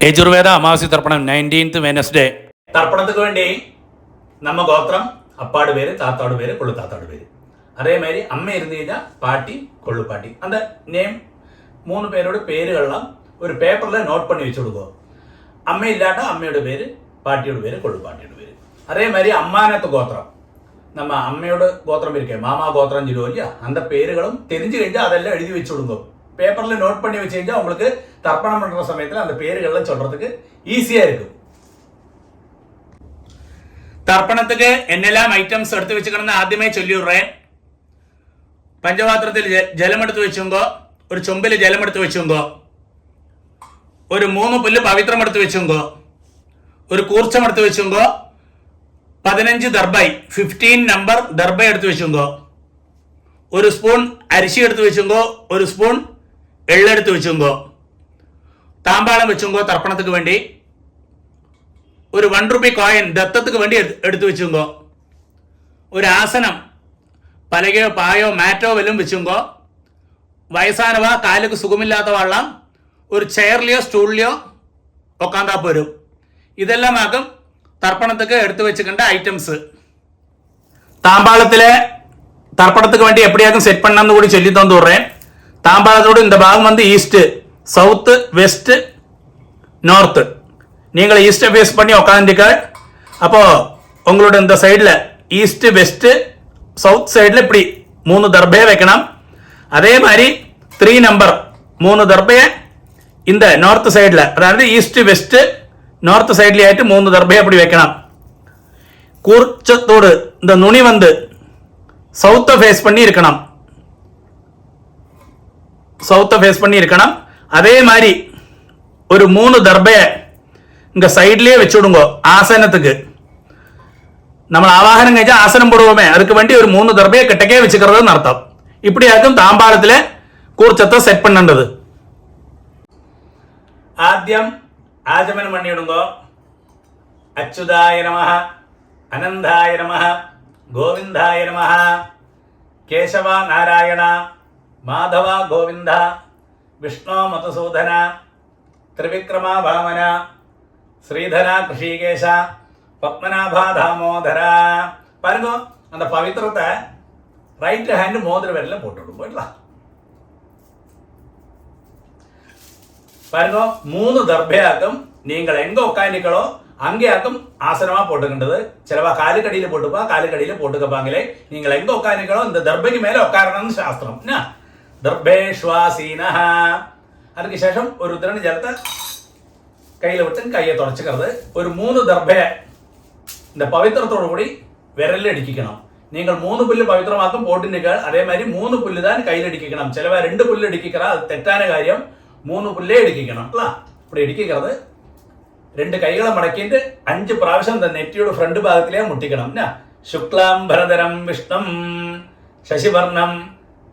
യജുർവേദ അമാവാസി തർപ്പണം 19th Wednesday. തർപ്പണத்துக்கு വേണ്ടി நம்ம கோத்திரம் அப்பாடு பேரு, தாத்தாடு பேரு, கொள்ளு தாத்தாடு பேரு. அதே மாதிரி அம்மை இருந்து കഴിഞ്ഞാൽ பாட்டி, கொள்ளு பாட்டி. அந்த நேம் 3 பேரோட பேருகள்லாம் ஒரு பேப்பரில் நோட் பண்ணி வச்சு கொடுக்கும். அம்மை இல்லாட்டா அம்மையோட பேர், பாட்டியோட பேர், கொள்ளு பாட்டியோட பேர். அதே மாதிரி அம்மானத்து கோத்திரம், நம்ம அம்மையோட கோத்திரம் இருக்கே, மாமா கோத்திரம் சொல்லுவோம் இல்லையா, அந்த பேருகளும் தெரிஞ்சு കഴിഞ്ഞാல் அதெல்லாம் எழுதி வச்சு கொடுக்கும். பேப்பரில் நோட் பண்ணி வச்சு കഴിഞ്ഞാல் உங்களுக்கு தர்ப்பணம் பண்ணுற சமயத்தில் அந்த பேருகள்லாம் சொல்கிறதுக்கு ஈஸியாக இருக்கும். തർപ്പണത്തിക്ക് എന്നെല്ലാം ഐറ്റംസ് എടുത്ത് വെച്ചിക്കണമെന്ന് ആദ്യമേ ചൊല്ലിവിടേ. പഞ്ചപാത്രത്തിൽ ജലമെടുത്ത് വെച്ചുങ്കോ, ഒരു ചൊമ്പിൽ ജലമെടുത്ത് വെച്ചുങ്കോ, ഒരു 3 പുല്ല് പവിത്രം എടുത്ത് വെച്ചുങ്കോ, ഒരു കൂർച്ചമെടുത്ത് വെച്ചുങ്കോ, 15 ദർബൈ 15 നമ്പർ ദർബൈ എടുത്ത് വെച്ചുങ്കോ, ഒരു സ്പൂൺ അരിശി എടുത്ത് വെച്ചുങ്കോ, ഒരു സ്പൂൺ എള്ളെടുത്ത് വെച്ചുങ്കോ, താമ്പാളം വെച്ചുങ്കോ. തർപ്പണത്തിക്ക് വേണ്ടി ഒരു 1 രൂപ കോയിൻ ദത്തத்துக்கு വേണ്ടി എടുത്തു വെച്ചുങ്കോ, ഒരു ആസനം പലകയോ പായോ മാറ്റോ വല്ലതും വെച്ചുങ്കോ, വയസ്സാനവ കാലുക്ക് സുഖമില്ലാത്ത വള്ളം ഒരു ചെയറിലെയോ സ്റ്റൂളിലെയോ ഉക്കാന്താ പോരും. ഇതെല്ലാം ആകും തർപ്പണத்துக்கு എടുത്തു വെച്ചിക്കേണ്ട ഐറ്റംസ്. தாம்பாளத்தில் தர்ப்பணத்துக்கு வேண்டி எப்படியாக்கும் செட் பண்ணான்னு கூட சொல்லி தந்து விடுறேன். தாம்பாளத்தோடு இந்த பாகம் வந்து ஈஸ்ட், சவுத்து, வெஸ்ட், நார்த்து. நீங்கள் ஈஸ்ட்டை ஃபேஸ் பண்ணி உட்காந்துக்க. அப்போது உங்களோட இந்த சைடில் ஈஸ்ட்டு, வெஸ்ட்டு, சவுத் சைடில் இப்படி 3 தர்பையை வைக்கணும். அதே மாதிரி 3 நம்பர் 3 தர்பையை இந்த நார்த் சைடில், அதாவது ஈஸ்ட்டு, வெஸ்ட்டு, நார்த் சைட்லேயே ஆகிட்டு 3 தர்பையை அப்படி வைக்கணும். கூர்ச்சத்தோடு இந்த நுனி வந்து சவுத்தை ஃபேஸ் பண்ணி இருக்கணும், சவுத்தை ஃபேஸ் பண்ணி இருக்கணும். அதே மாதிரி ஒரு 3 தர்பையை இங்கே சைட்லேயே வச்சுடுங்கோ. ஆசனத்துக்கு நம்ம ஆவாகனம் കഴിച്ചാൽ ஆசனம் போடுவோமே, அதுக்கு வேண்டி ஒரு 3 தர்பையை கிட்டக்கே வச்சுக்கிறதுன்னு அர்த்தம். இப்படியாக்கும் தாம்பாளத்தில் കൂർച്ചത്തെ സെറ്റ് பண்ணേണ്ടது. ആദ്യം ആചമനം പണിയിടുങ്കോ. അച്യുതായ നമഃ, അനന്തായ നമഃ, ഗോവിന്ദായ നമഃ, കേശവ നാരായണ, മാധവ ഗോവിന്ദ, വിഷ്ണു മധുസൂദന, ത്രിവിക്രമ വാമന, ஸ்ரீதர கிருஷிகேஷ, பத்மநாபா தாமோதர. பாருங்க, அந்த பவித்திரத்தை ரைட் ஹேண்ட் மோதிர விரல்ல போட்டுவிடும். போயிடலாம். பாருங்க, 3 தர்பையாக்கும் நீங்கள் எங்க உட்காந்துக்களோ அங்கேயாக்கும் ஆசனமா போட்டுக்கின்றது. சிலவா காலுக்கடியில் போட்டுப்பா, காலுக்கடியில் போட்டுக்கப்பாங்களே. நீங்கள் எங்க உட்காந்துக்களோ இந்த தர்பைக்கு மேலே உட்காரணும்னு சாஸ்திரம். தர்பேஷ்வாசீன. அதுக்கு சேஷம் ஒரு உத்திரண ஜலத்தை கையில் விட்டு கையை தொடச்சிக்கிறது. ஒரு 3 தர்பையை இந்த பவித்திரத்தோடு கூடி விரலில் அடிக்கணும். நீங்கள் 3 புல்லு பவித்திரமாக்கும் போட்டுனீர்கள். அதே மாதிரி 3 புல்லு தான் கையில் அடிக்கணும். சிலவா 2 புல்லு அடிக்கிறா, அது தெറ്റാன காரியம். 3 புல்லே அடிக்கணும். இப்படி அடிக்கிறது. 2 கைகளை மடக்கிட்டு 5 പ്രാവശ്യം இந்த நெற்றியோட ஃப்ரண்ட் பாகத்திலே முட்டிக்கணும். சுக்லாம் பரதரம் விஷ்ணும் சசிவர்ணம்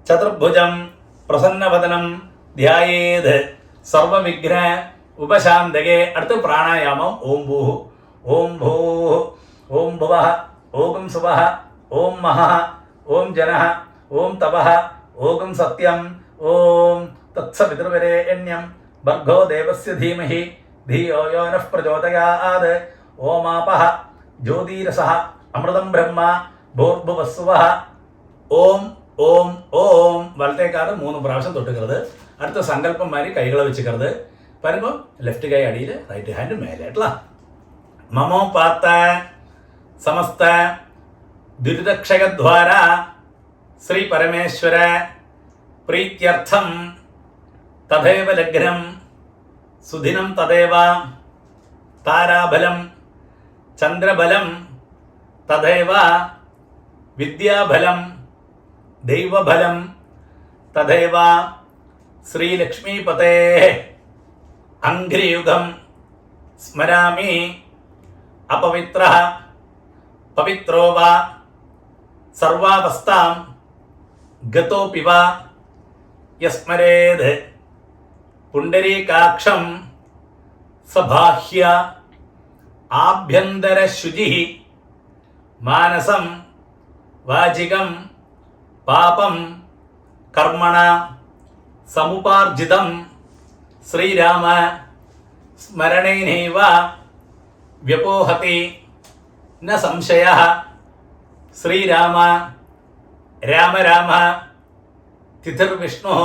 சதுர்புஜம் பிரசன்னவதனம் தியாயேத் சர்வ விக்ன ഉപശാന്തകേ. അടുത്ത് പ്രാണായാമം. ഓം ഭൂ, ഓം ഭൂ, ഓം ഭുവ, ഓം സുവ, ഓം മഹ, ഓം ജന, ഓം തപ, ഓം സത്യം, ഓം തത്സവിതൃവരേണ്യം ഭർഗോ ദേവസ്യ ധീമഹി ധിയോ യോ നഃ പ്രചോദയാത്. ഓമാപഃ ജ്യോതിരസഃ അമൃതം ബ്രഹ്മ ഭൂർഭുവസ്സുവഃ. ഓം ഓം ഓം. വലത്തേക്കാറ് 3 പ്രാവശ്യം തൊട്ടുക്கிறது. അടുത്ത സങ്കല്പം മാതിരി കൈകളെ വെച്ചുക്கிறது. பாருங்க, லெஃப்ட் கை அடியில், ரைட் ஹேண்டு மேலே. மமோ பார்த்த சமஸ்த துரிதக்ஷயத்வாரா ஸ்ரீ பரமேஸ்வர பிரீத்தியர்த்தம் ததேவ லக்னம் சுதினம் ததேவ தாராபலம் சந்திரபலம் ததேவ வித்யாபலம் தெய்வபலம் ததேவ ஸ்ரீலக்ஷ்மீபதே அங்கிரியுகம் ஸ்மராமி. அபவித்ரः பவித்ரோ வா சர்வாவஸ்தாம் கதோபி வா யஸ்மரேத் புண்டரீகாட்சம் சபாஹ்ய ஆப்யந்தர சுஜி மானசம் வாஜிகம் பாபம் கர்மண சமுபார்ஜிதம் ஸ்ரீராம സ്മരണേനൈവ വ്യപോഹതി ന സംശയഃ. ശ്രീരാമ രാമ രാമ തിഥിർവിഷ്ണുഃ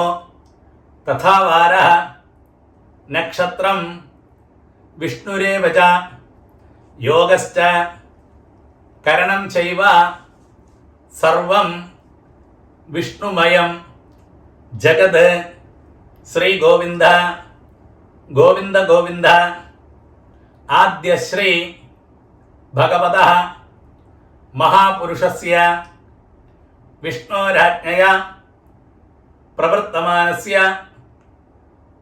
തഥാ വാരഃ നക്ഷത്രം വിഷ്ണുരേവ ച യോഗശ്ച കരണം ചൈവ സർവം വിഷ്ണുമയം ജഗത്. ശ്രീ ഗോവിന്ദ ഗോവിന്ദ ഗോവിന്ദ. ആദ്യശ്രീ ഭഗവതഃ മഹാപുരുഷസ്യ വിഷ്ണോരാജ്ഞയാ പ്രവർത്തമാനസ്യ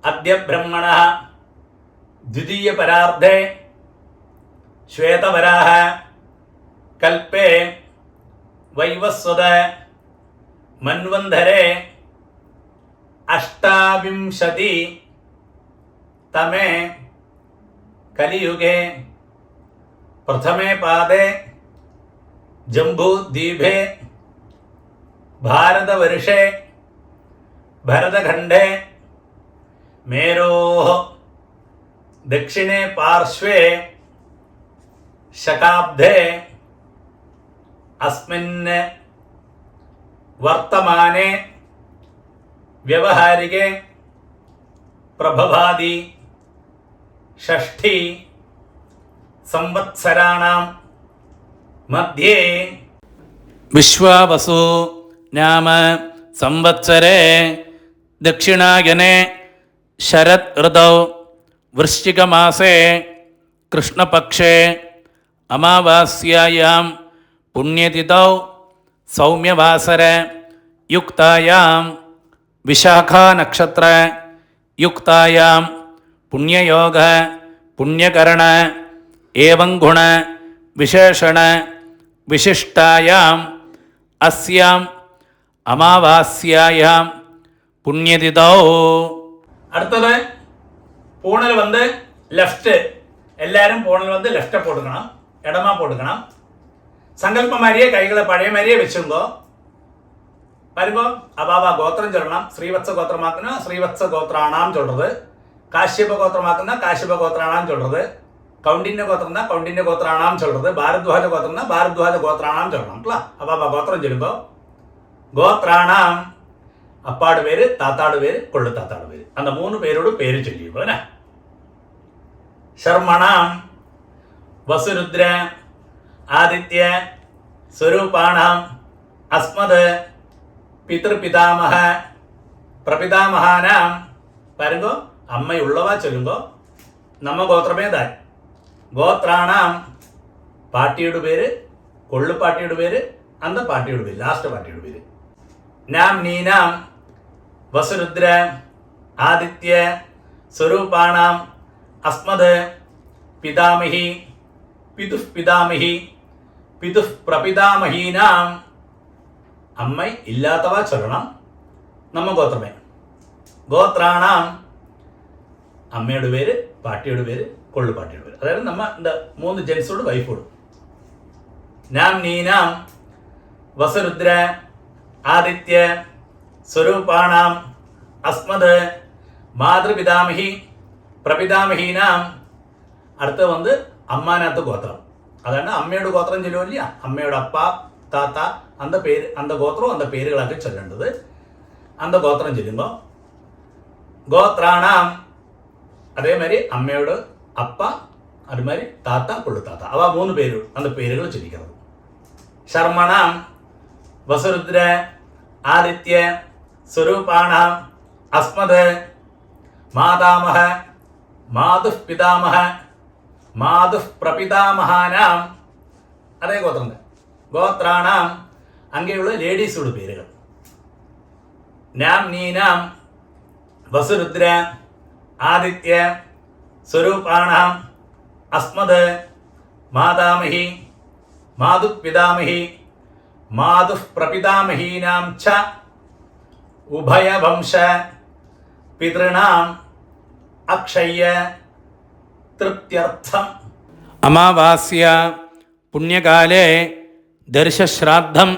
അദ്യ ബ്രഹ്മണഃ ദ്വിതീയപരാർദ്ധേ ശ്വേതവരാഹ കൽപ്പേ വൈവസ്വത മന്വന്തരേ അഷ്ടാവിംശതി തമേ കലിയുഗേ പ്രഥമേ പാദേ ജംബൂദ്വീപേ ഭാരതവർഷേ ഭരതഖണ്ഡേ മേരോः ദക്ഷിണേ പാർശ്വേ ശകാബ്ദേ അസ്മിൻ വർത്തമാനെ വ്യവഹാരികേ പ്രഭവാദി ഷഷ്ഠി സംവത്സരാണാം മധ്യേ വിശ്വാവസു നാമ സംവത്സരേ ദക്ഷിണായനെ ശരത് ഋതൗ വൃശ്ചികമാസേ കൃഷ്ണപക്ഷേ അമാവാസ്യായാം പുണ്യതിഥൗ സൗമ്യവാസര യുക്തായാം വിശാഖാനക്ഷത്ര യുക്തായാം പുണ്യയോഗ പുണ്യകരണ ഏവം ഗുണ വിശേഷണ വിശിഷ്ടായാം അസ്യാം അമാവാസ്യായാം പുണ്യതിഥൗ. അടുത്തത് പൂണൽ വന്ന് ലെഫ്റ്റ്. എല്ലാവരും പൂണൽ വന്ന് ലെഫ്റ്റ് പോടുക്കണം, ഇടമാ പോടുക്കണം. സങ്കല്പ മാരിയെ കൈകളെ പഴയ മാരിയെ വെച്ചുമ്പോ വരുമ്പോ അബാബ ഗോത്രം ചൊല്ലണം. ശ്രീവത്സ ഗോത്രമാക്കുന്ന ശ്രീവത്സ ഗോത്രാണാം ചൊല്ലത്, കാശ്യപ ഗോത്രമാക്കുന്ന കാശ്യപ ഗോത്രാണാം ചൊല്ലത്, കൗണ്ടിന്യ ഗോത്രം കൗണ്ടിന്യ ഗോത്രാണാം ചൊല്ലത്, ഭാരദ്വാജ ഗോത്രം ഭാരദ്വാജ ഗോത്രാണാം ചൊല്ലണം. അബാബ ഗോത്രം ചൊല്ലുമ്പോ ഗോത്രാണാം അപ്പാട് പേര്, താത്താട് പേര്, കൊള്ളു താത്താട് പേര്, அந்த 3 പേരോട് പേര് ചൊല്ലിയുമ്പോ ശർമ്മണാം വസുരുദ്ര ആദിത്യ സ്വരൂപാണാം അസ്മത് പിതൃപിതാമഹ പ്രപിതാമഹാനാം. വരുമ്പോ അമ്മയുള്ളവ ചൊല്ലുമ്പോ നമ്മ ഗോത്രമേതാൻ ഗോത്രാണാം പാട്ടിയുടെ പേര്, കൊള്ളു പാട്ടിയുടെ പേര്, അന്ത പാട്ടിയുടെ പേര്, ലാസ്റ്റ് പാട്ടിയുടെ പേര്. നാം നീനാം വസുരുദ്ര ആദിത്യ സ്വരൂപാണാം അസ്മത് പിതാമഹി പിതുഃ പിതാമഹി പിതുഃ പ്രപിതാമഹീനാം. അമ്മ ഇല്ലാത്തവ ചൊല്ലണം നമ്മ ഗോത്രമേ. ഗോത്രാണാം അമ്മയുടെ പേര്, പാട്ടിയുടെ പേര്, കൊള്ളുപാട്ടിയുടെ പേര്. അതായത് നമ്മ എന്താ 3 ജെൻസോട് വൈഫോടും. നാം നീനാം വസുരുദ്ര ആദിത്യ സ്വരൂപാണാം അസ്മത് മാതൃപിതാമഹി പ്രപിതാമഹീനാം. അടുത്ത് വന്ന് അമ്മാനകത്ത് ഗോത്രം. അതാണ് അമ്മയുടെ ഗോത്രം ചൊല്ലുമില്ല, അമ്മയുടെ അപ്പ താത്ത അന്ത പേര്, അന്ത ഗോത്രവും അന്ത പേരുകളൊക്കെ ചൊല്ലേണ്ടത്. അന്ത ഗോത്രം ചൊല്ലുമ്പോൾ ഗോത്രാണാം അതേമാതിരി അമ്മയോട് അപ്പ, അതുമാതിരി താത്ത, കൊള്ളുത്താത്ത, അവ 3 പേര് അന്ത പേരുകൾ ചൊല്ലിക്കുന്നത്. ശർമ്മണാം വസുരുദ്ര ആദിത്യ സ്വരൂപാണാം അസ്മത് മാതാമഹ മാതുഃ പിതാമഹ മാതുഃ പ്രപിതാമഹാനാം. അതേ ഗോത്രം. ഗോത്രാണാം അങ്ങനെയുള്ള ലേഡീസോട് പേരുകൾ. നാം നീനാം വസുരുദ്ര ആദിത്യ സ്വരൂപാണാം അസ്മത് മാതാമഹി മാതുഃ പിതാമഹി മാതുഃ പ്രപിതാമഹീനാം ച ഉഭയവംശ പിതൃണാം അക്ഷയ്യ തൃപ്ത്യർത്ഥം. അമാവാസ്യ പുണ്യകാലേ ദർശശ്രാദ്ധം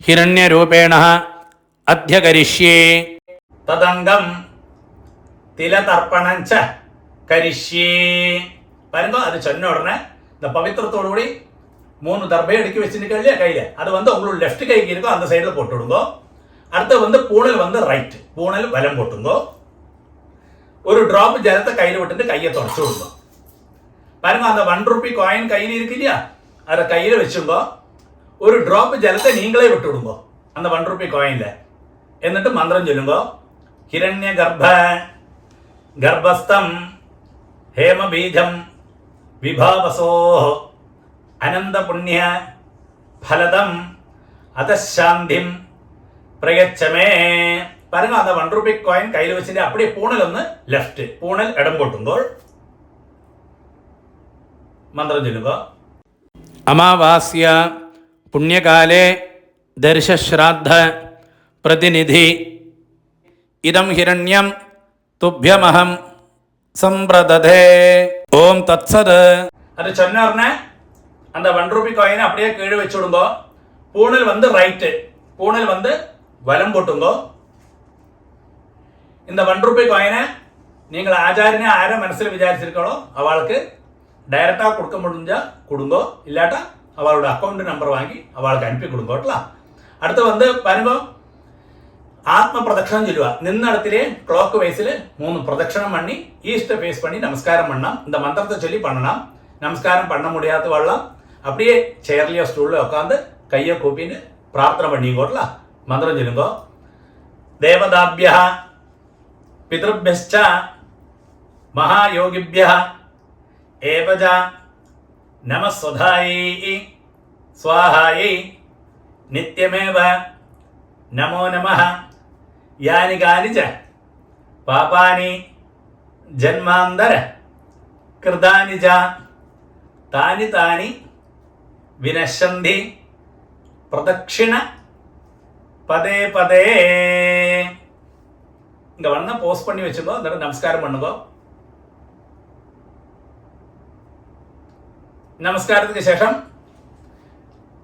ഹിരണ്യരൂപേണ അധ്യകരിഷ്യേ. തദംഗം തിലതർപ്പണം ച കരിഷ്യേ பாருங்க. அது சொன்ன உடனே இந்த பவித்திரத்தோடு கூடி 3 தர்பையை அடுக்கி வச்சுருக்க இல்லையா கையில், அது வந்து உங்களோட லெஃப்ட் கைக்கு இருக்கோ அந்த சைடில் போட்டு விடுங்க. அடுத்து வந்து பூணல் வந்து ரைட், பூணல் வலம் போட்டுங்க. ஒரு டிராப் ஜலத்தை கையில் விட்டுட்டு கையை தொடச்சு விடுங்க. பாருங்க, அந்த 1 ரூபி காயின் கையில் இருக்கு இல்லையா, அதை கையில் வச்சுங்க. ஒரு டிராப் ஜலத்தை நீங்களே விட்டு விடுங்க அந்த 1 ரூபி காயின்ல. എന്നിട്ട് மந்திரம் சொல்லுங்க. ஹிரண்ய கர்ப்ப கர்ப்பஸ்தம் ஹேம பீஜம் விபாவசோ அனந்த புண்ணிய ஃபலதம் அதசாந்திம் பிரயச்சமே. பாருங்க, அந்த 1 ரூபி காயின் கையில் வச்சுட்டு அப்படியே பூணல் ഒന്ന് ലെഫ്റ്റ്, പൂണൽ ഇടം പൊട്ടുമ്പോൾ മന്ത്രം ചൊല്ലുക. അമാവാസ്യ പുണ്യകാലേ ദർശശ്രാദ്ധ പ്രതിനിധി ഇദം ഹിരണ്യം തുഭ്യമഹം സമ്പ്രദധേ. ഓം തത്സത്. அது சொன்ன உடனே அந்த 1 ரூபி காயினை அப்படியே கீழே வச்சு விடுங்க. பூணல் வந்து ரைட்டு, பூணல் வந்து வலம் போட்டுங்க. இந்த 1 ரூபி காயினை நீங்கள் ஆச்சாரியனை ஆரை மனசில் விசாரிச்சிருக்காளோ அவளுக்கு டைரக்டாக கொடுக்க முடிஞ்சா கொடுங்கோ, இல்லாட்டா அவளோட அக்கௌண்ட் நம்பர் வாங்கி அவளுக்கு அனுப்பி கொடுங்கோட்டலாம். அடுத்து வந்து பாருங்க, ஆத்ம பிரதட்சணம் சொல்லுவா. நின்ன இடத்திலே கிளாக் வைஸில் 3 பிரதட்சணம் பண்ணி ஈஸ்ட்டை ஃபேஸ் பண்ணி நமஸ்காரம் பண்ணலாம். இந்த மந்திரத்தை சொல்லி பண்ணலாம். நமஸ்காரம் பண்ண முடியாத வரலாம், அப்படியே சேர்லையோ ஸ்டூலில் உட்காந்து கையை கூப்பின்னு பிரார்த்தனை பண்ணிங்கோட்டலாம். மந்திரம் சொல்லுங்க. தேவதாபியா பிதృభ్యశ్చ மகாயோகிபியா ஏவஜ நமஸ்வதாயை ஸ்வாஹாயை நித்யமேவ நமோ நமः. யானி கானி ச பாபானி ஜன்மாந்தர கிருதானி ச தானி தானி வினஷந்தி பிரதட்சிண பதே பதே. இங்கே வந்து போஸ்ட் பண்ணி வச்சுக்கோ, அதோட நமஸ்காரம் பண்ணுங்க. நமஸ்காரத்துக்கு ശേഷം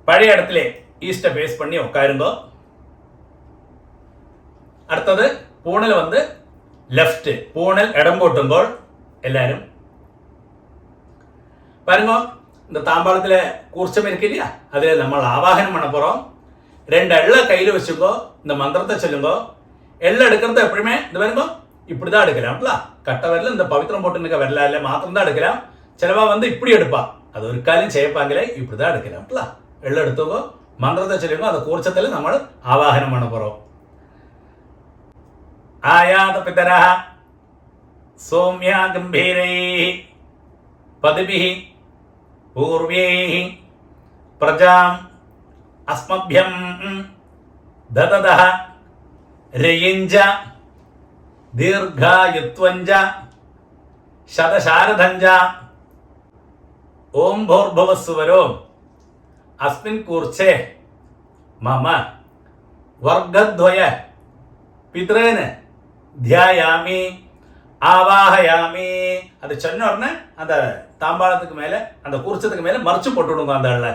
பழைய இடத்திலே ஈஸ்ட்டை ஃபேஸ் பண்ணி உட்காருங்க. அடுத்தது பூணல் வந்து லெஃப்ட், பூணல் இடம் போட்டுங்கோள் எல்லாரும். பாருங்க, இந்த தாம்பாளத்தில் கூர்ச்சம் இருக்கு இல்லையா, அதில் நம்ம ஆவாகனம் பண்ண போகிறோம். 2 எள்ள கையில் வச்சுக்கோ, இந்த மந்திரத்தை சொல்லுங்க. எள்ள எடுக்கிறது எப்பவுமே இந்த பாருங்க இப்படி தான் எடுக்கலாம்ல. கட்ட வரல இந்த பவித்திரம் போட்டு நிற்க வரல இல்லை மாத்திரம் தான் எடுக்கலாம். சிலவா வந்து இப்படி எடுப்பா, அது ஒரு காலையும் செய்யப்பாங்களே, இப்படி தான் எடுக்கலாம்ல. எள்ள எடுத்துக்கோ, மந்திரத்தை சொல்லுங்க. அந்த கூர்ச்சத்தில் நம்ம ஆவாகனம் பண்ண போகிறோம். ஆயாத பிதரா சோம்யா கம்பீரை பதுபி பூர்வே பிரஜாம் அஸ்மபியம் ததத ரயிஞ்ச தீர்காயுத்வஞ்ச சதசாரதஞ்ச ஓம் பூர்பவஸ்வரோ அஸ்மின் கூர்ச்சே மம வர்க்கத்வய பித்ரேன தியாயாமி ஆவாஹயாமி. அது சொன்ன உடனே அந்த தாம்பாளத்துக்கு மேலே அந்த கூர்ச்சத்துக்கு மேலே மறைச்சு போட்டுவிடுங்க அந்த ஆள.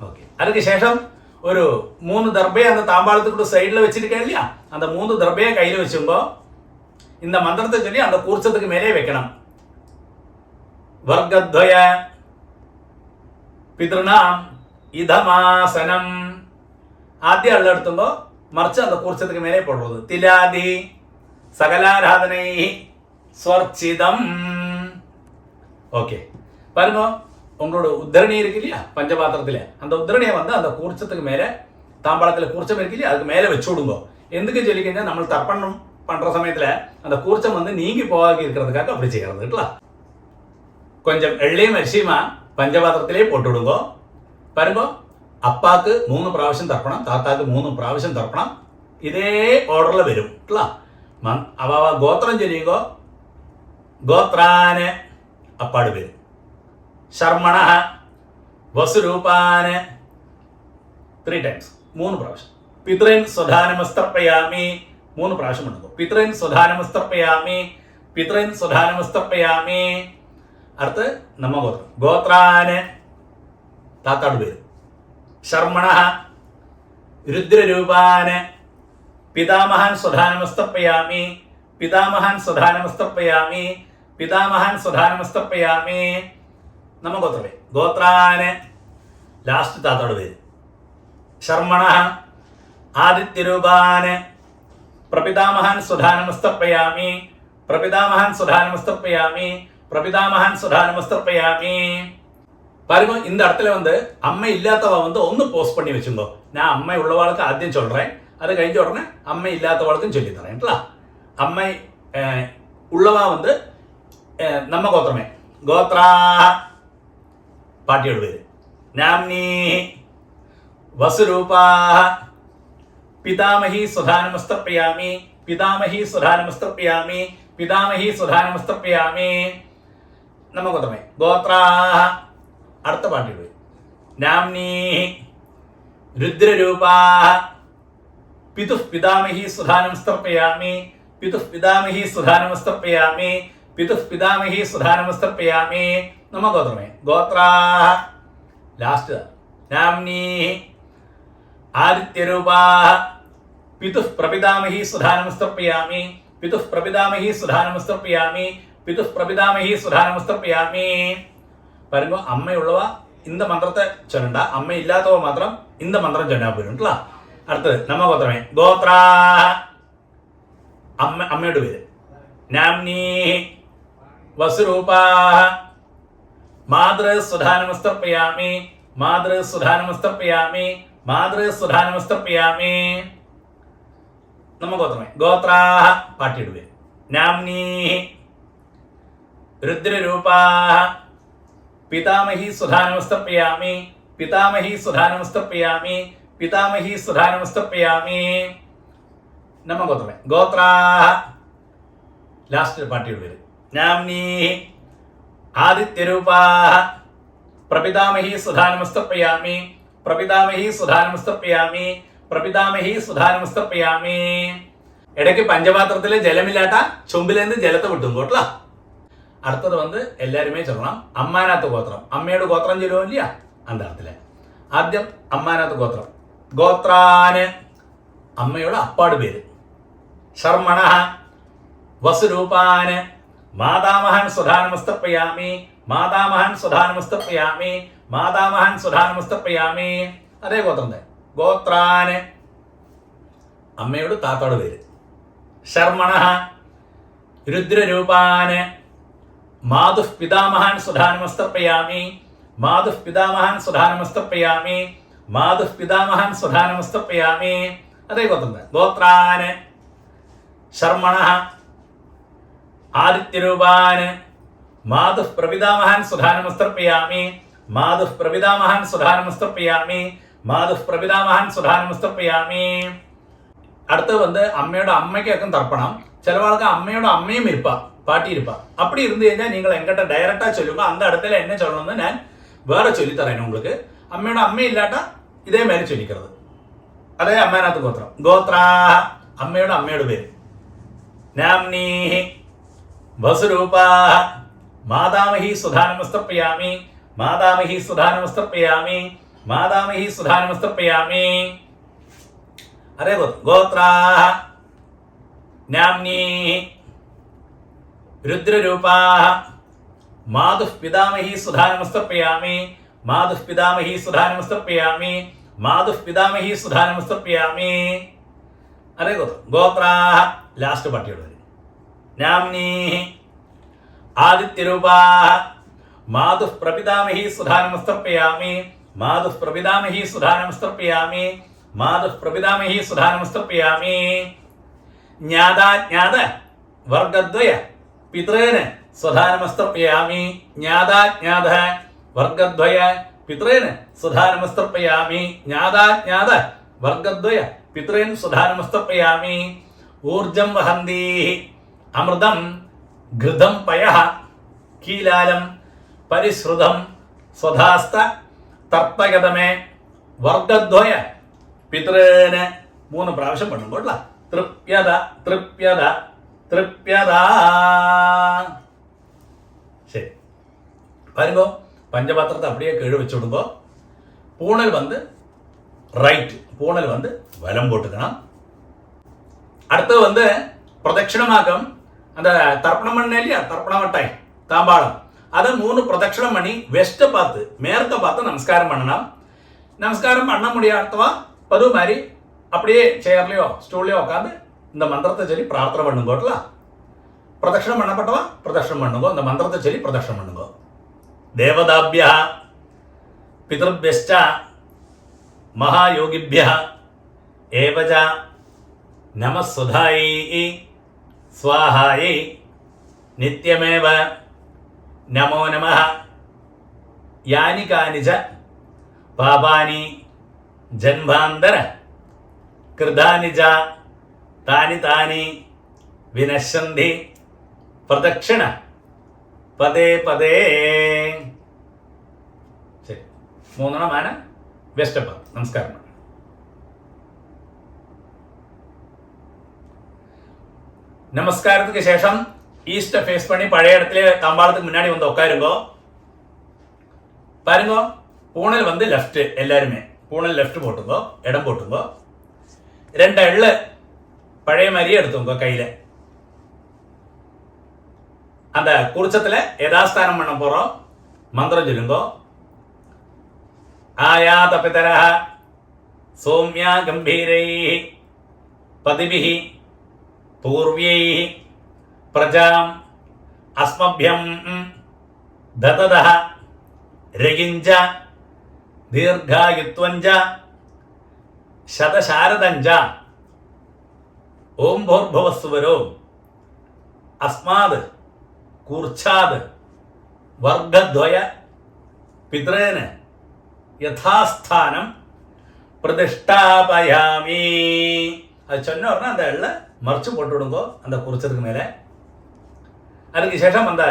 ஓகே, அதுக்கு சேஷம் ஒரு 3 தர்பையை அந்த தாம்பாளத்துக்கு சைடில் வச்சிருக்கேன் இல்லையா, அந்த 3 தர்பையை கையில் வச்சுங்கோ. இந்த மந்திரத்தை சொல்லி அந்த கூர்ச்சத்துக்கு மேலே வைக்கணும். வர்க்கத்வய பித்ருணாம் இதமாசனம். ஆദ്യം அள்ள எடுத்துங்கோ, மறைச்சு அந்த கூர்ச்சத்துக்கு மேலே போடுறது. திலாதி சகலாராதனை ஸ்வர்ச்சிதம். ஓகே, பாருங்க, உங்களோட உத்தரணி இருக்கு இல்லையா பஞ்சபாத்திரத்தில், அந்த உத்தரணியை வந்து அந்த கூர்ச்சத்துக்கு மேலே தாம்பாளத்தில் கூர்ச்சம் இருக்கு இல்லையா அதுக்கு மேலே வச்சு விடுங்க. எதுக்கு சொல்லிக்கிங்க, நம்ம தர்ப்பணம் பண்ணுற சமயத்தில் அந்த கூர்ச்சம் வந்து நீங்கி போகாது இருக்கிறதுக்காக அப்படி செய்யறது. கொஞ்சம் எள்ளையும் அரிசியுமா பஞ்சபாத்திரத்திலே போட்டு விடுங்க. பாருங்க, அப்பாவுக்கு 3 പ്രാവശ്യം തർപ്പണം, താത്താക്ക് 3 പ്രാവശ്യം തർപ്പണം. ഇതേ ഓർഡറിൽ വരും. അവ ഗോത്രം ചൊല്ലിക്കോ. ഗോത്രാന് അപ്പാട് വരും. ശർമ്മണ വസുരൂപാന് 3 ടൈംസ് 3 പ്രാവശ്യം. പിതൃൻ സ്വധാനമസ്തർപ്പയാമി 3 പ്രാവശ്യം എടുക്കും. പിതൃൻ സ്വധാനമസ്തർപ്പയാമി, പിതൃൻ സ്വധാനമസ്തർപ്പയാമി. അടുത്ത് നമ്മ ഗോത്രം. ഗോത്രാന് താത്താട് വരും. ശർമ്മണ രുദ്രരൂപാന് പിതാമഹാൻ സ്വധാനമസ്തർപ്പയാമി, പിതാമഹാൻ സ്വധാനമസ്തർപ്പയാമി പിതാമഹാൻ സ്വധാനമസ്തർപ്പയാമി. നമ്മ ഗോത്രമേ ഗോത്രാന് ലാസ്റ്റ് താത്തോട് പേര് ശർമ്മണ ആദിത്യരൂപാന് പ്രപിതാമഹാൻ സ്വധാനമസ്തർപ്പയാമി പ്രപിതാമഹാൻ സ്വധാനമസ്തർപ്പയാമി പ്രപിതാമഹാൻ സ്വധാനമസ്തർപ്പയാമി. பாருங்க இந்த இடத்துல வந்து அம்மை இல்லாதவ வந்து ஒன்று போஸ்ட் பண்ணி வச்சுங்கோ. நான் அம்மை உள்ளவாளுக்கு ஆദ്യം சொல்றேன், அது கழிஞ்ச உடனே அம்மை இல்லாதவாளுக்கும் சொல்லி தரேன்ல. அம்மை உள்ளவா வந்து நம்ம கோத்திரமே கோத்ரா பாட்டியோட பேரு நாம்னி வசுரூபா பிதாமகி சுதானமஸ்தர்ப்பயாமி பிதாமகி சுதானமஸ்தர்ப்பயாமி பிதாமகி சுதானமஸ்தர்ப்பயாமி. நம்ம கோத்திரமே கோத்ரா. അടുത്ത പാട്ടിയുടെ നാംനി രുദ്രരൂപാ പിതുഃ പിതാമഹി സുധാനമസ്തർപ്പയാമി പിതുഃ പിതാമഹി സുധാനമസ്തർപ്പയാമി പിതുഃ പിതാമഹി സുധാനമസ്തർപ്പയാമി. നമ്മ ഗോത്രമേ ഗോത്രാ. ലാസ്റ്റ് നാംനി ആദിത്യരൂപാ പിതുഃ പ്രപിതാമഹി സുധാനമസ്തർപ്പയാമി പിതുഃ പ്രപിതാമഹി സുധാനമസ്തർപ്പയാമി പിതുഃ പ്രപിതാമഹി സുധാനമസ്തർപ്പയാമി. பாருங்க அம்மையுள்ளவா இந்த மந்திரத்தை சொல்லண்டா, அம்மை இல்லாதவ மாத்திரம் இந்த மந்திரம் சொன்னா போயிருங்களா. அடுத்தது நம்ம கோத்திரமே கோத்ரா. அம்மையோட பேரு நாம்னி வசுரூபா மாத்ரு சுதானமஸ்தர்ப்பயாமி மாத்ரு சுதானமஸ்தர்ப்பயாமி மாத்ரு சுதானமஸ்தர்ப்பயாமி. நம்ம கோத்திரமே கோத்ரா. பாட்டியோட பேரு நாம்னி ருத்ரரூபா പിതാമഹി സുധാനമസ്തർപ്പയാമി പിതാമഹി സുധാനമസ്തർപ്പയാമി പിതാമഹി സുധാനമസ്തർപ്പയാമി. നമ്മ ഗോത്രമേ ഗോത്രാ. ലാസ്റ്റ് പാട്ടിയുടെ പേര് നാംനി ആദിത്യരൂപാ പ്രപിതാമഹി സുധാനമസ്തർപ്പയാമി പ്രപിതാമഹി സുധാനമസ്തർപ്പയാമി പ്രപിതാമഹി സുധാനമസ്തർപ്പയാമി. ഇടയ്ക്ക് പഞ്ചപാത്രത്തില് ജലമില്ലാട്ട ചുമ്പിലേന്ന് ജലത്തെ വിട്ടും കേട്ടോ. அடுத்தது வந்து எல்லாருமே சொல்லலாம் அம்மாநாத்து கோத்திரம். அம்மையோட கோத்திரம் சொல்லுவோம் இல்லையா, அந்த இடத்துல ആദ്യം അമ്മാനാത്ത് ഗോത്രം ഗോത്രാന് അമ്മയുടെ അപ്പാട് പേര് ശർമ്മണ വസുരൂപാന് മാതാമഹൻ സുധാനമസ്തർപ്പയാമി മാതാമഹൻ സുധാനമസ്തർപ്പയാമി മാതാമഹൻ സുധാനമസ്തർപ്പയാമി. അതേ ഗോത്രം തന്നെ ഗോത്രാന് അമ്മയുടെ താത്തോട് പേര് ശർമ്മണ രുദ്രരൂപാന് മാതുഃ പിതാമഹാൻ സുധാനമസ്തർപ്പയാമി മാതുഃ പിതാമഹാൻ സുധാനമസ്തർപ്പയാമി മാതുഃ പിതാമഹാൻ സുധാനമസ്തർപ്പയാമി. അതേ ഗോത്രം ഗോത്രാന് ശർമ്മണ ആദിത്യരൂപാന് മാതുഃ പ്രപിതാമഹാൻ സുധാനമസ്തർപ്പയാമി മാതുഃ പ്രപിതാമഹാൻ സുധാനമസ്തർപ്പയാമി മാതുഃ പ്രപിതാമഹാൻ സുധാനമസ്തർപ്പയാമി. അടുത്ത് வந்து അമ്മയുടെ അമ്മയ്ക്കൊക്കെ തർപ്പണം. ചിലവാൾക്ക് അമ്മയുടെ അമ്മയും ഇരുപ്പാ பாட்டி இருப்பா. அப்படி இருந்து കഴിഞ്ഞാൽ நீங்கள் என்கிட்ட டைரக்டா சொல்லுங்க, அந்த இடத்துல என்ன சொல்லணும்னு நான் வேற சொல்லி தரேன் உங்களுக்கு. അമ്മയുടെ അമ്മ ഇല്ലാട്ടാ ഇതേ മേലെ ചൊല്ലിക്കുന്നത്. അതേ അമ്മാനാത്ത് ഗോത്രം ഗോത്രാ. അമ്മയുടെ പേര് നാംനി വസുരൂപാ മാതാമഹി സുധാനമസ്തർപ്പയാമി മാതാമഹി സുധാനമസ്തർപ്പയാമി മാതാമഹി സുധാനമസ്തർപ്പയാമി. അതേ ഗോത്രാ നാംനി രുദ്രരൂപാ മാതുഃ പിതാമഹി സുധാനമസ്തർപ്പയാമി മാതുഃ പിതാമഹി സുധാനമസ്തർപ്പയാമി മാതുഃ പിതാമഹി സുധാനമസ്തർപ്പയാമി. അതേ ഗോത്രാ. ലാസ്റ്റ് പാട്ടിയോട് വരും നാംനി ആദിത്യരൂപാ മാതുഃ പ്രപിതാമഹി സുധാനമസ്തർപ്പയാമി മാതുഃ പ്രപിതാമഹി സുധാനമസ്തർപ്പയാമി മാതുഃ പ്രപിതാമഹി സുധാനമസ്തർപ്പയാമി. ജ്ഞാതാജ്ഞാത വർഗദ്വയ പിതൃന് സ്വധാനമസ്തർപ്പയാമി ജ്ഞാതാജ്ഞാത വർഗദ്വയ പിതൃന് സ്വധാനമസ്തർപ്പയാമി ജ്ഞാതാജ്ഞാത വർഗദ്വയ പിതൃൻ സ്വധാനമസ്തർപ്പയാമി. ഊർജം വഹന്തി അമൃതം ഘൃതം പയഃ കീലാലം പരിശ്രുതം സ്വധാസ്ത തർപ്പയതമേ വർഗദ്വയ പിതൃന് 3 പ്രാവശ്യം പണ്ണുമ്പോഴ തൃപ്യത തൃപ്യത തൃപ്യത. சரி பாருங்க, பஞ்சபாத்திரத்தை அப்படியே கீழே வச்சுடுங்க. பூணல் வந்து ரைட், பூணல் வந்து வலம் போட்டுக்கணும். அடுத்து வந்து பிரதட்சிணமாக்கம் அந்த தர்ப்பணம் பண்ண இல்லையா, தர்ப்பணம் மட்டாய் தாம்பாளம், அதை 3 பிரதட்சணம் பண்ணி வெஸ்ட்டை பார்த்து மேற்க பார்த்து நமஸ்காரம் பண்ணணும். நமஸ்காரம் பண்ண முடியாதவா பது மாதிரி அப்படியே சேர்லையோ ஸ்டூல்லையோ உட்காந்து இந்த மந்திரத்தை சொல்லி பிரார்த்தனை பண்ணுங்கோட்டல. பிரதட்சணம் பண்ணப்பட்டவா பிரதட்சணம் பண்ணுங்கோ, இந்த மந்திரத்தை சொல்லி பிரதட்சணம் பண்ணுங்கோ. தேவதாபியா பிதృభ్యశ్చ மகாயோகிभ्यः ஏவஜ நமஸ்சுதாயை ஸ்வாஹாயை நித்யமேவ நமோ நமः. யானி கானிச்ச பாபானி ஜன்மாந்தர கிருதானி ச தானி தானி வினശ്യന്തി பிரதக்ஷண പദേ പദേ. ശരി, 3 വെസ്റ്റപ്പ്. നമസ്കാരം. நமஸ்காரத்துக்கு சேஷம் ஈஸ்ட ஃபேஸ் பண்ணி பழைய இடத்துல தாம்பாளத்துக்கு முன்னாடி வந்து உட்காருங்கோ. பாருங்க, பூனல் வந்து லெஃப்ட், எல்லாருமே பூனல் லெஃப்ட் போட்டுங்கோ, இடம் போட்டுங்கோ. 2 எள்ளு பழைய மாதிரியே எடுத்துங்க கையில. அந்த குருச்சத்துல யதாஸ்தானம் பண்ண போறோம். மந்திரம் சொல்லுங்கோ. ஆயா தபிதரஹ சௌம்யா கம்பீரைஹி பதிபிஹி பூர்வ்யைஹி பிரஜாம் அஸ்மभ्यं தததஹ ரகிஞ்ச தீர்காயுத்வஞ்ச சதசாரதஞ்ச ஓம் பூர்புவஸ்சுவரோ அஸ்மாத் கூர்ச்சாத் வர்க்கத்வய பித்ரேன யதாஸ்தானம் பிரதிஷ்டாபயாமி. அது சொன்ன உடனே அந்த எள்ள மறைச்சு போட்டு விடுங்கோ அந்த குறிச்சதுக்கு மேலே. அதுக்கு சேஷம் அந்த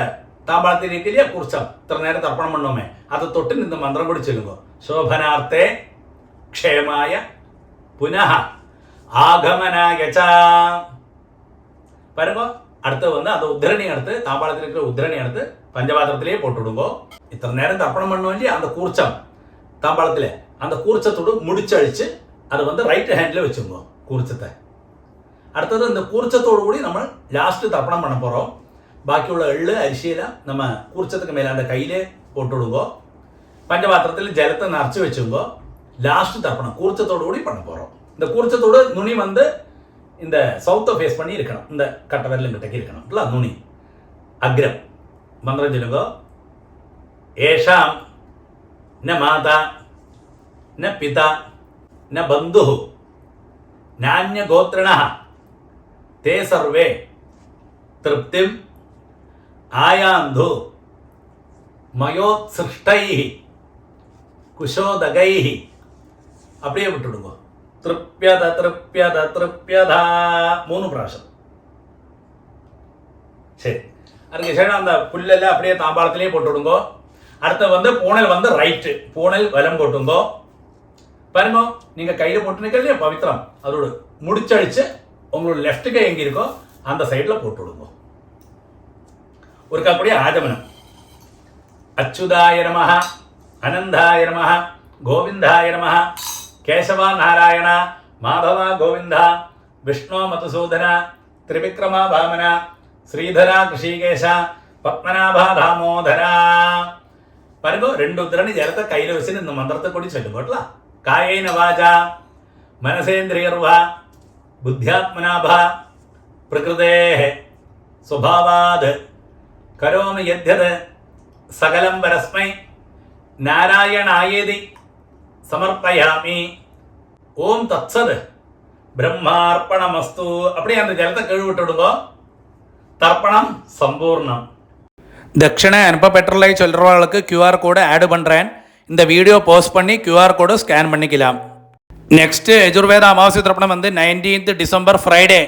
தாம்பாளத்தில் இருக்கிற குறிச்சம் இத்தனை நேரம் தர்ப்பணம் பண்ணோமே அதை தொட்டு இந்த மந்திரம் கூட சொல்லுங்க. சோபனார்த்தே க்ஷேமாய புனः ஆகமனாய ச. பாருங்க, அடுத்து வந்து அந்த உத்திரணி எடுத்து தாம்பாளத்தில் இருக்கிற உத்திரணி எடுத்து பஞ்சபாத்திரத்திலேயே போட்டு விடுங்கோ. இத்தனை நேரம் தர்ப்பணம் பண்ணோம் இல்லையா, அந்த கூர்ச்சம் தாம்பாளத்தில் அந்த கூர்ச்சத்தோடு முடிச்சழிச்சு அதை வந்து ரைட் ஹேண்டில் வச்சுங்கோ கூர்ச்சத்தை. அடுத்தது இந்த கூர்ச்சத்தோடு கூடி நம்ம லாஸ்ட்டு தர்ப்பணம் பண்ண போகிறோம். பாக்கியுள்ள எள்ளு அரிசியெல்லாம் நம்ம கூர்ச்சத்துக்கு மேலே அந்த கையிலே போட்டு விடுங்கோ. பஞ்சபாத்திரத்தில் ஜலத்தை நிறச்சி வச்சுங்கோ. லாஸ்ட்டு தர்ப்பணம் கூர்ச்சத்தோடு கூடி பண்ண போகிறோம். இந்த கூர்ச்சத்தோடு நுனி வந்து இந்த சவுத்தை ஃபேஸ் பண்ணி இருக்கணும், இந்த கட்டை விரலும் கிட்டக்கு இருக்கணும் இல்லை நுனி அக்ரம். மந்திரம் சொல்லுங்கோ. ஏஷாம் ந மாதா ந பிதா ந பந்து நானிய கோத்ரண தே சர்வே திருப்திம் ஆயாந்து மயோத்சிருஷ்டை குஷோதகை. அப்படியே விட்டுடுங்க. திருப்யத திருப்யத திருப்யதா 3 பிராവശ്யம். சரி, அதுக்கு சரி அந்த புல்லெல்லாம் அப்படியே தாம்பாளத்திலேயே போட்டு விடுங்கோ. அடுத்து வந்து பூனல் வந்து ரைட்டு, பூனல் வலம் போட்டுங்கோ. பாருங்க, நீங்க கையில போட்டு நிற்கலையே பவித்திரம் அதோட முடிச்சழிச்சு உங்களோட லெஃப்ட் கை எங்க இருக்கோ அந்த சைட்ல போட்டு விடுங்க. ஒரு அப்படியே ஆஜமனம். அச்சுதாய நமஹ அனந்தாய நமஹ கோவிந்தாய நமஹ கேசவா நாராயண மாதவா கோவிந்த விஷ்ணு மதுசூதன திரிவிக்ரமா பாமன ஸ்ரீதரா கிருஷிகேஷ பத்மநாபா தாமோதர. பாருங்க, 2 உத்திரணி ஜலத்தை கையில் வச்சுன்னு இந்த மந்திரத்தை கூடி சொல்லுங்கோட்டலாம். காயேன வாஜா மனசேந்திரியர்வா புத்தியாத்மனாபா பிரகிருதேஹ ஸ்வபாவாத் கரோமி யத்யத் சகலம் பரஸ்மை நாராயணாயேதி சமர்ப்பயாமி. ஓம் தத்சத் பிரம்மார்ப்பணமஸ்து. அப்படியே அந்த ஜலத்தை கழுவிட்டு விடுங்க. தர்ப்பணம் சம்பூர்ணம். தட்சிணை அனுப்பப்பெற்றலை சொல்கிறவர்களுக்கு QR கோடு ஆட் பண்ணுறேன். இந்த வீடியோ போஸ்ட் பண்ணி QR கோடு ஸ்கேன் பண்ணிக்கலாம். நெக்ஸ்ட்டு யஜுர்வேத அமாவாசை தர்ப்பணம் வந்து 19th டிசம்பர் ஃப்ரைடே.